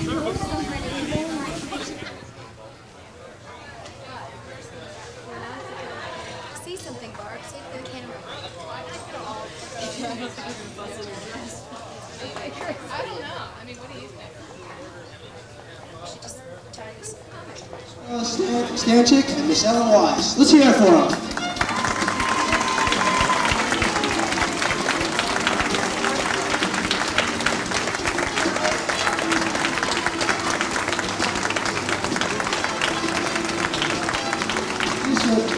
Say something, Barb. Say it to the camera. I don't know. I mean, what do you think? You should just try to say Stanchik and Miss Ellen Wise. Let's hear it for them.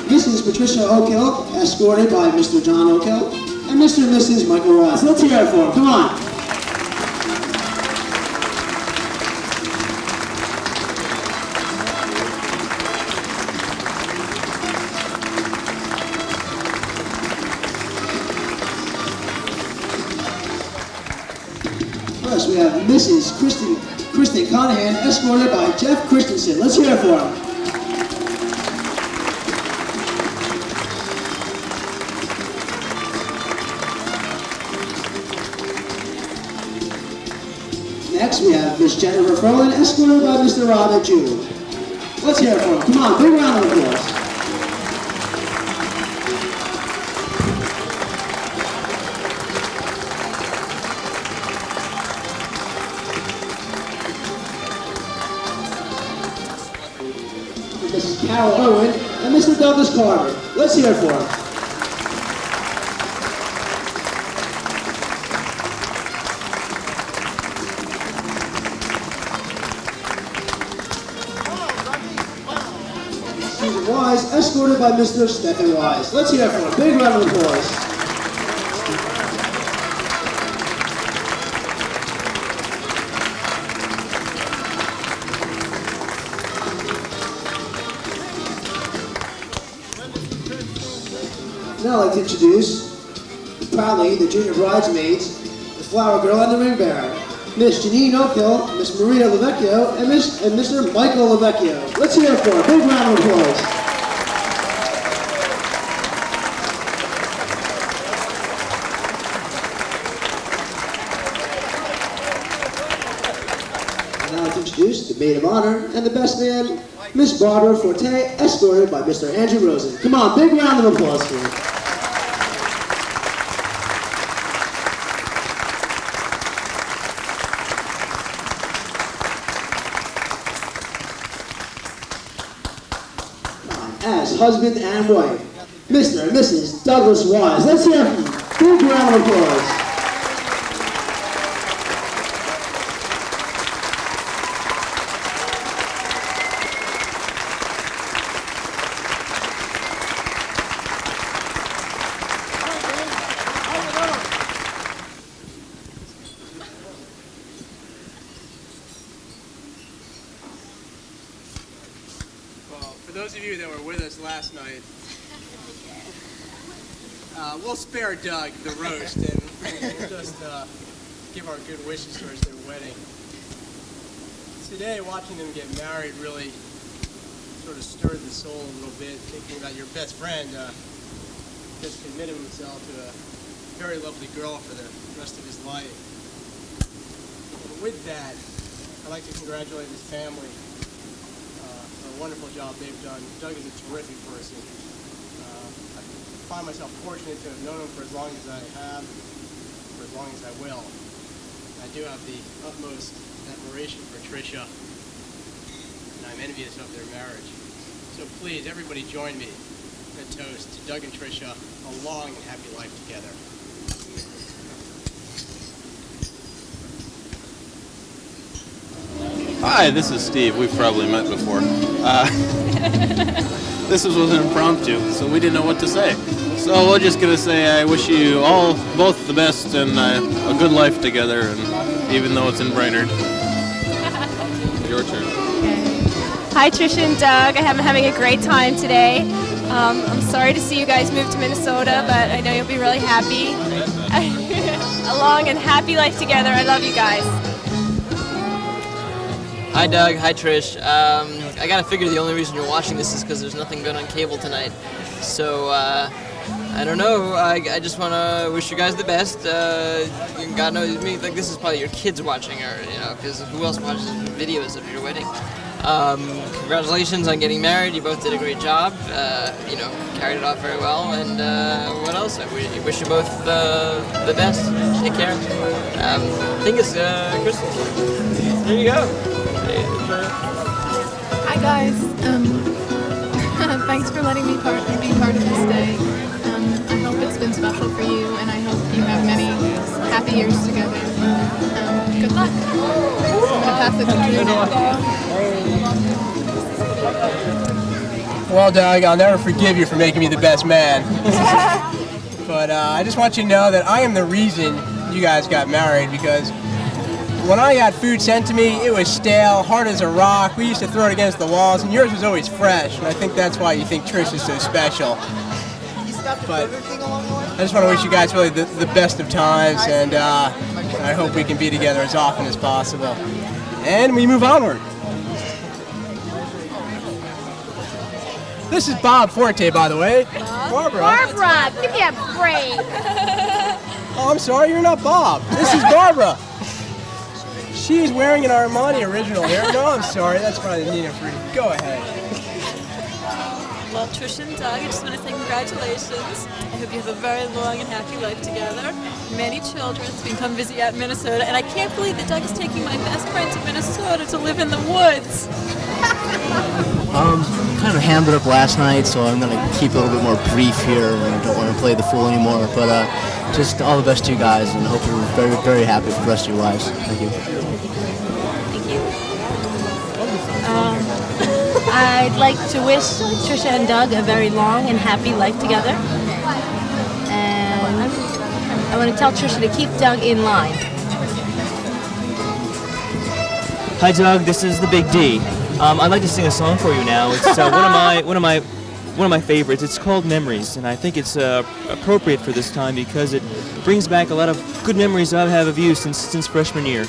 Mrs. Patricia Oakhill, escorted by Mr. John Oakhill, and Mr. and Mrs. Michael Wise. Let's hear it for them. Come on. First, we have Mrs. Kristen Conahan, escorted by Jeff Christensen. Let's hear it for him. Next, we have Miss Jennifer Frohlan, escorted by Mr. Robert Jude. Let's hear it for him. Come on, big round of applause. Mrs. Carol Irwin and Mr. Douglas Carter. Let's hear it for him. Susan Wise, escorted by Mr. Stephen Wise. Let's hear it for a big round of applause. Now I'd like to introduce, proudly, the junior bridesmaids, the flower girl and the ring bearer, Miss Janine Oakhill, Miss Maria Lavecchio, and Mr. Michael Lavecchio. Let's hear it for a big round of applause. And now I'd like to introduce the maid of honor and the best man, Miss Barbara Forte, escorted by Mr. Andrew Rosen. Come on, big round of applause for her. As husband and wife, Mr. and Mrs. Douglas Wise. Let's hear it. Big round of applause. For those of you that were with us last night, we'll spare Doug the roast and we'll just give our good wishes towards their wedding. Today, watching them get married really sort of stirred the soul a little bit, thinking about your best friend just committed himself to a very lovely girl for the rest of his life. And with that, I'd like to congratulate his family. Wonderful job they've done. Doug is a terrific person. I find myself fortunate to have known him for as long as I have, for as long as I will. I do have the utmost admiration for Tricia, and I'm envious of their marriage. So please, everybody join me in a toast to Doug and Tricia, a long and happy life together. Hi, this is Steve. We've probably met before. This was an impromptu, so we didn't know what to say. So we're just going to say I wish you all both the best and a good life together, and even though it's in Brainerd. Your turn. Hi, Tricia and Doug. I'm having a great time today. I'm sorry to see you guys move to Minnesota, but I know you'll be really happy. A long and happy life together. I love you guys. Hi Doug, hi Trish. I gotta figure the only reason you're watching this is because there's nothing good on cable tonight. So I don't know. I just want to wish you guys the best. God knows me. Like this is probably your kids watching, or because who else watches videos of your wedding? Congratulations on getting married. You both did a great job. Carried it off very well. And what else? I wish you both the best. Take care. I think it's Christmas. There you go. Hi guys. Thanks for letting me be part of this day. I hope it's been special for you, and I hope you have many happy years together. Good luck. I'll pass it to you now. Well, Doug, I'll never forgive you for making me the best man. But I just want you to know that I am the reason you guys got married, because when I got food sent to me, it was stale, hard as a rock. We used to throw it against the walls, and yours was always fresh. And I think that's why you think Trish is so special. But I just want to wish you guys really the best of times, and I hope we can be together as often as possible. And we move onward. This is Bob Forte, by the way. Barbara. Barbara, give me a break. Oh, I'm sorry, you're not Bob. This is Barbara. She's wearing an Armani original here. No, I'm sorry, that's probably Nina Free. Go ahead. Well, Tricia and Doug, I just want to say congratulations. I hope you have a very long and happy life together. Many children so you can come visit you out in Minnesota. And I can't believe that Doug is taking my best friend to Minnesota to live in the woods. Kind of hammed it up last night, so I'm going to keep it a little bit more brief here. I don't want to play the fool anymore, but just all the best to you guys, and I hope you're very, very happy for the rest of your lives. Thank you. Thank you. I'd like to wish Tricia and Doug a very long and happy life together. And I want to tell Tricia to keep Doug in line. Hi, Doug. This is the Big D. I'd like to sing a song for you now. It's one of my favorites. It's called Memories, and I think it's appropriate for this time because it brings back a lot of good memories I have of you since freshman year.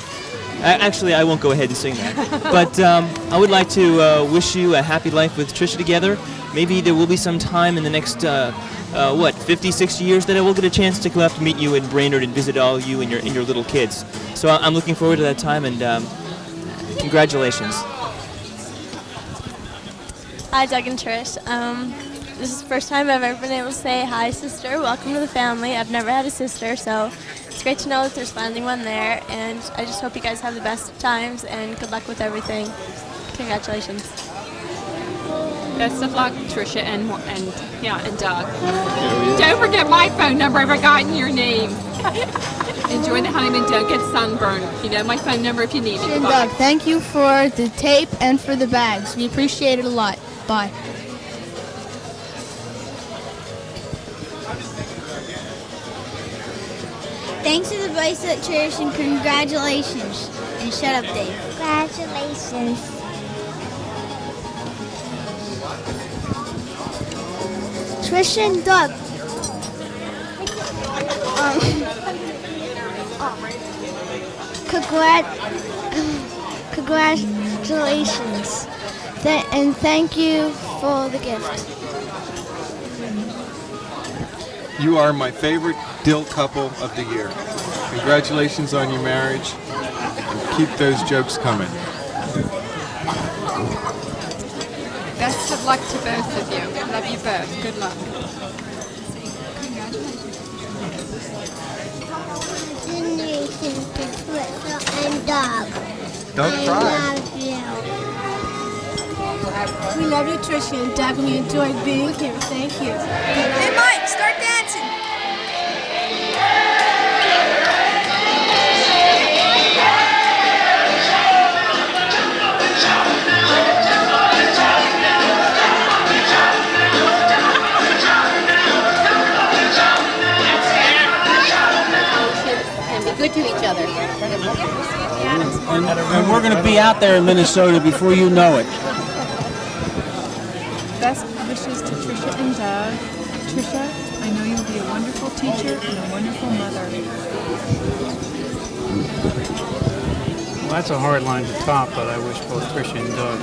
Actually, I won't go ahead and sing that. But I would like to wish you a happy life with Tricia together. Maybe there will be some time in the next 50, 60 years that I will get a chance to come up to meet you in Brainerd and visit all you and your little kids. So I'm looking forward to that time, and congratulations. Hi, Doug and Trish. This is the first time I've ever been able to say, hi, sister, welcome to the family. I've never had a sister, so it's great to know that there's finally one there, and I just hope you guys have the best of times, and good luck with everything. Congratulations. Best of luck, Tricia and Doug. Don't forget my phone number. I've forgotten your name. Enjoy the honeymoon. Don't get sunburned. You know my phone number if you need me. And Doug, thank you for the tape and for the bags. We appreciate it a lot. Bye. Thanks to the bracelet, Trish, and congratulations. And shut up, Dave. Congratulations. Trish and Doug. Congratulations. And thank you for the gift. You are my favorite dill couple of the year. Congratulations on your marriage. And keep those jokes coming. Best of luck to both of you. Love you both. Good luck. Congratulations to Tricia and Doug. Don't cry. We love you, Tricia and Doug, and we enjoyed being here. Thank you. Hey, Mike, start dancing. And be good to each other. And we're going to be out there in Minnesota before you know it. Best wishes to Tricia and Doug. Tricia, I know you'll be a wonderful teacher and a wonderful mother. Well, that's a hard line to top, but I wish both Tricia and Doug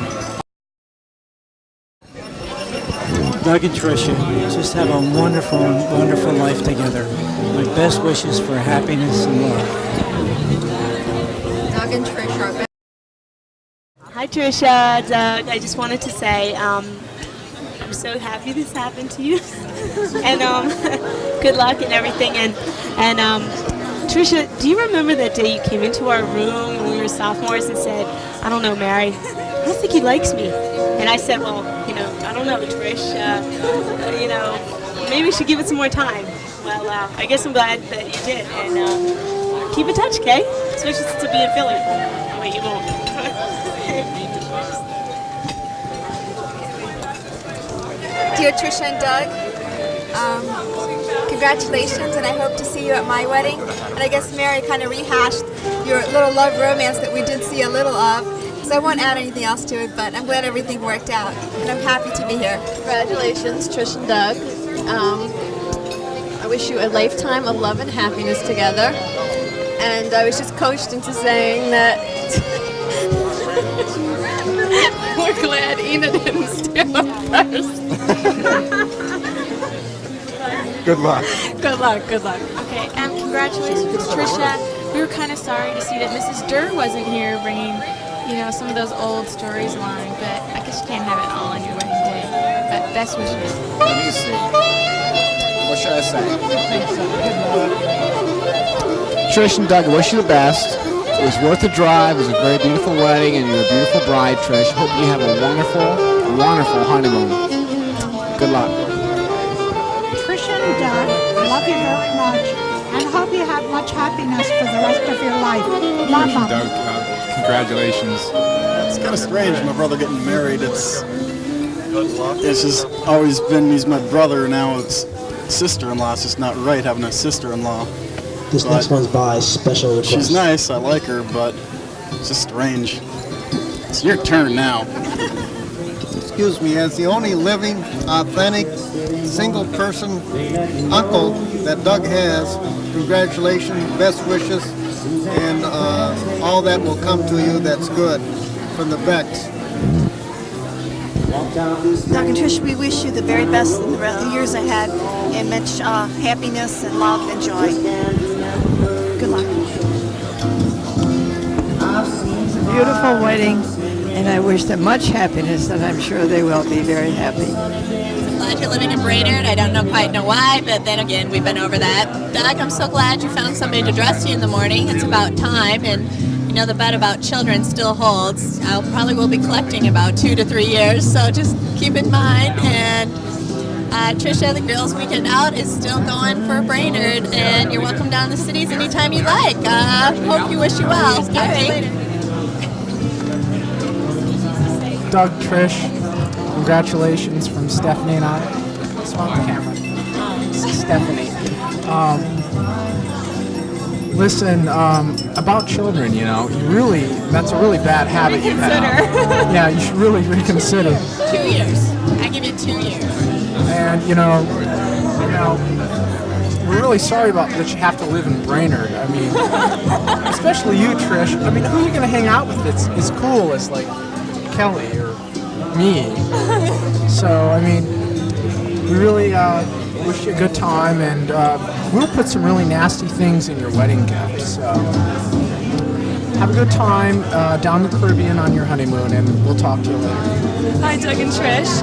Doug and Tricia just have a wonderful, wonderful life together. My best wishes for happiness and love. Doug and Trish are Hi Tricia, Doug. I just wanted to say I'm so happy this happened to you, and good luck and everything. And Tricia, do you remember that day you came into our room when we were sophomores and said, "I don't know, Mary, I don't think he likes me." And I said, "Well, I don't know, Trish. Maybe we should give it some more time." Well, I guess I'm glad that you did, and keep in touch, okay? Especially since to be in Philly. Wait, you won't. Dear Tricia and Doug, congratulations, and I hope to see you at my wedding. And I guess Mary kind of rehashed your little love romance that we did see a little of, so I won't add anything else to it, but I'm glad everything worked out, and I'm happy to be here. Congratulations, Trish and Doug. I wish you a lifetime of love and happiness together. And I was just coached into saying that we're glad Ina didn't steal up first. Good luck. Good luck, good luck. Okay, and congratulations, Tricia. We were kind of sorry to see that Mrs. Durr wasn't here bringing, some of those old stories along, but I guess you can't have it all on your wedding day. But best wishes. Let me see. What should I say? Trish and Doug, I wish you the best. It was worth the drive. It was a very beautiful wedding, and you're a beautiful bride, Trish. Hope you have a wonderful, wonderful honeymoon. Good luck. Tricia and Doug, I love you very much, and hope you have much happiness for the rest of your life. Love them. Doug, congratulations. It's kind of strange, my brother getting married. It's just always been, he's my brother, now it's sister-in-law. It's just not right having a sister-in-law. This next one's by special request. She's nice, I like her, but it's just strange. It's your turn now. Excuse me, as the only living, authentic, single-person uncle that Doug has, congratulations, best wishes, and all that will come to you that's good from the Becks. Doug and Trish, we wish you the very best in the years ahead, and much happiness and love and joy. Good luck. It's a beautiful wedding, and I wish them much happiness, and I'm sure they will be very happy. Glad you're living in Brainerd. I don't quite know why, but then again, we've been over that. Doug, I'm so glad you found somebody to dress you in the morning. It's about time, and the bet about children still holds. I probably will be collecting about 2 to 3 years, so just keep in mind. And Tricia, the Girls Weekend Out is still going for Brainerd, and you're welcome down to the cities anytime you like. Hope you wish you well. Talk to you later. Doug, Trish, congratulations from Stephanie and I. Smile on the camera. Stephanie. Listen, about children, that's a really bad habit you have. Yeah, you should really reconsider. 2 years. I give you 2 years. And, we're really sorry about that you have to live in Brainerd. I mean, especially you, Trish. I mean, who are you going to hang out with that's as cool as, like, Kelly or me? So, I mean, we really wish you a good time, and we'll put some really nasty things in your wedding gift. So have a good time down the Caribbean on your honeymoon, and we'll talk to you later. Hi, Doug and Trish.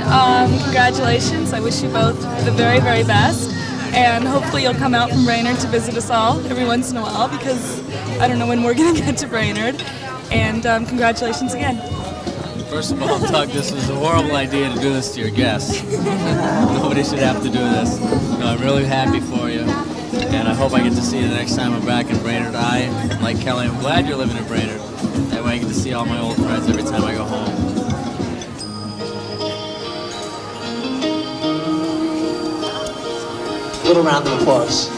Congratulations. I wish you both the very, very best. And hopefully you'll come out from Brainerd to visit us all every once in a while, because I don't know when we're going to get to Brainerd. And congratulations again. First of all, Doug, this is a horrible idea to do this to your guests. Nobody should have to do this. No, I'm really happy for you, and I hope I get to see you the next time I'm back in Brainerd. Like Kelly, I'm glad you're living in Brainerd. That way I get to see all my old friends every time I go home. A little round of applause.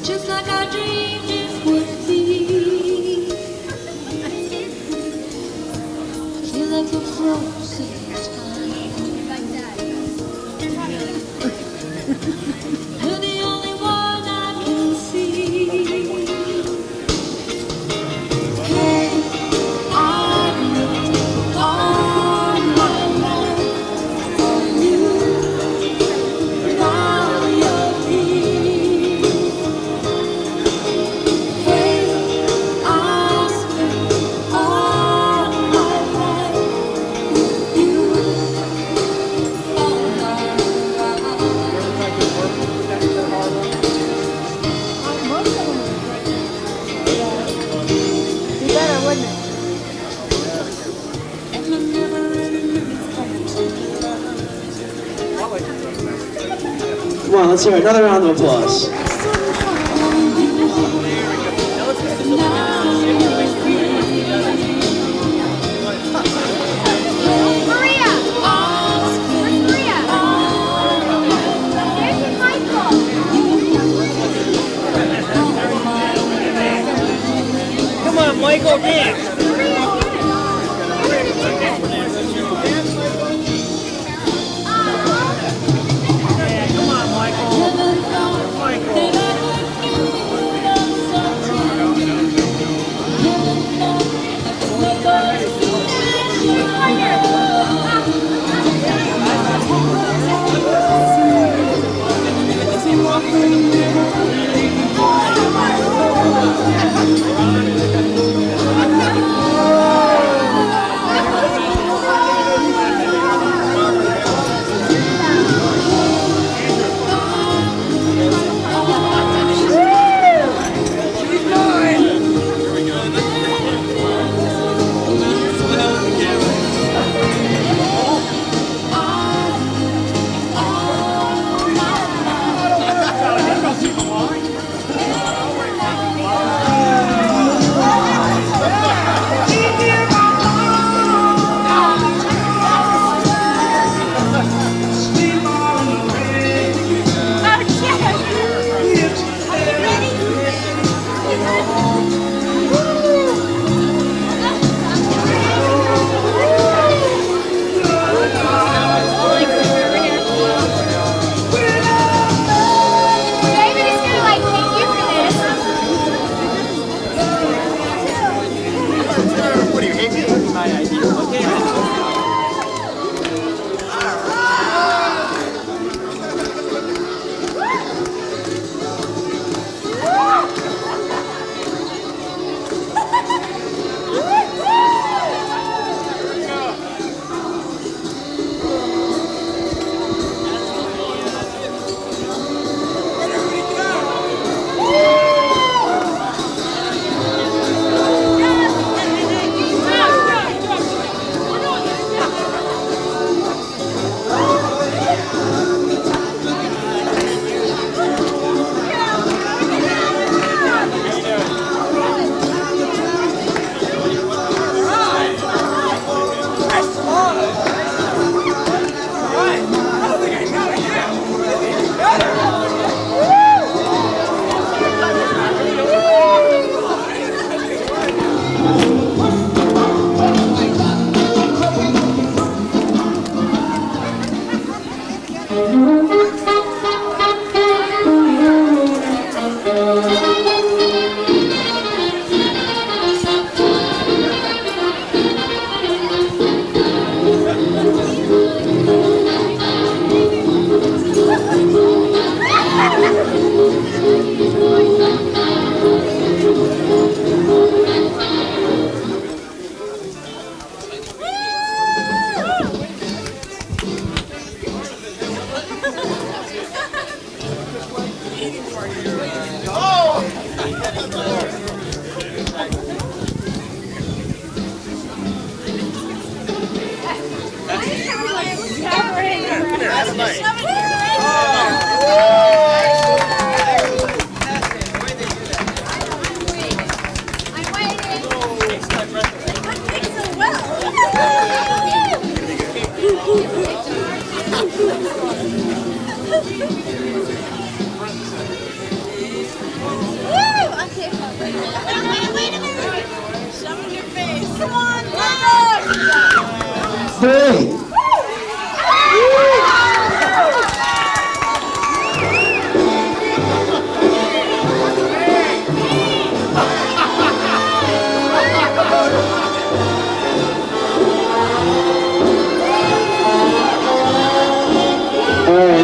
Just like I dreamed it would be. Feel like a frozen time. on, let's hear another round of applause. Come on, Michael, dance.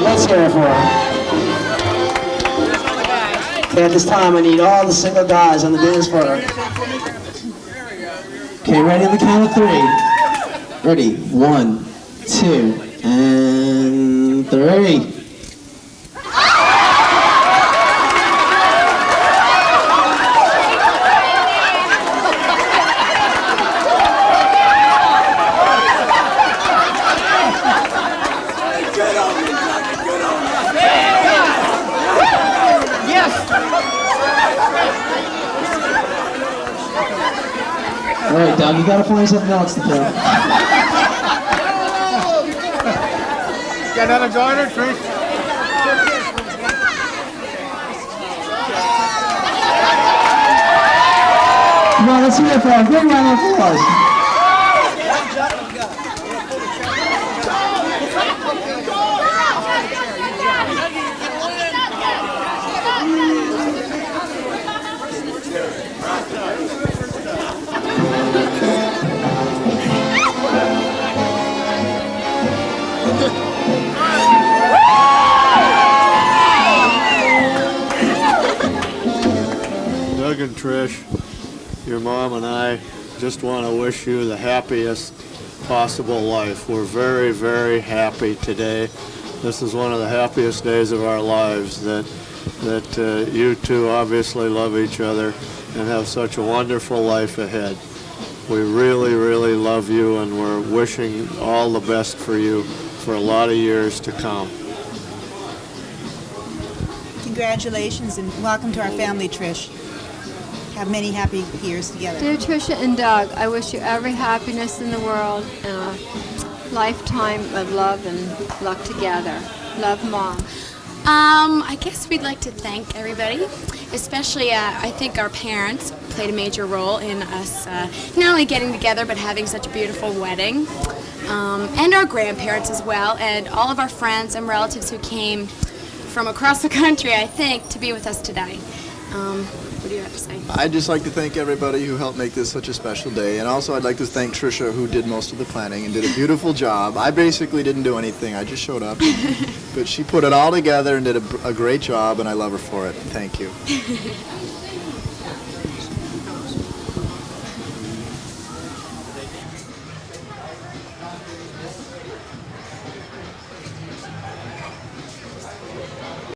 Let's hear it for her. Okay, at this time, I need all the single guys on the dance floor. Okay, ready on the count of 3. Ready? 1, 2, and 3. Good on you, Kentucky. Good on you. right, Doug, you gotta find something else to do. Got another daughter, Trish? Come on, let's hear it for him. Big round of applause. Doug and Trish, your mom and I just want to wish you the happiest possible life. We're very, very happy today. This is one of the happiest days of our lives that you two obviously love each other and have such a wonderful life ahead. We really, really love you, and we're wishing all the best for you for a lot of years to come. Congratulations and welcome to our family, Trish. Have many happy years together. Dear Tricia and Doug, I wish you every happiness in the world and a lifetime of love and luck together. Love, Mom. I guess we'd like to thank everybody, especially I think our parents played a major role in us not only getting together but having such a beautiful wedding, and our grandparents as well, and all of our friends and relatives who came from across the country, I think, to be with us today. What do you have to say? I'd just like to thank everybody who helped make this such a special day, and also I'd like to thank Tricia, who did most of the planning and did a beautiful job. I basically didn't do anything, I just showed up, but she put it all together and did a great job, and I love her for it. Thank you.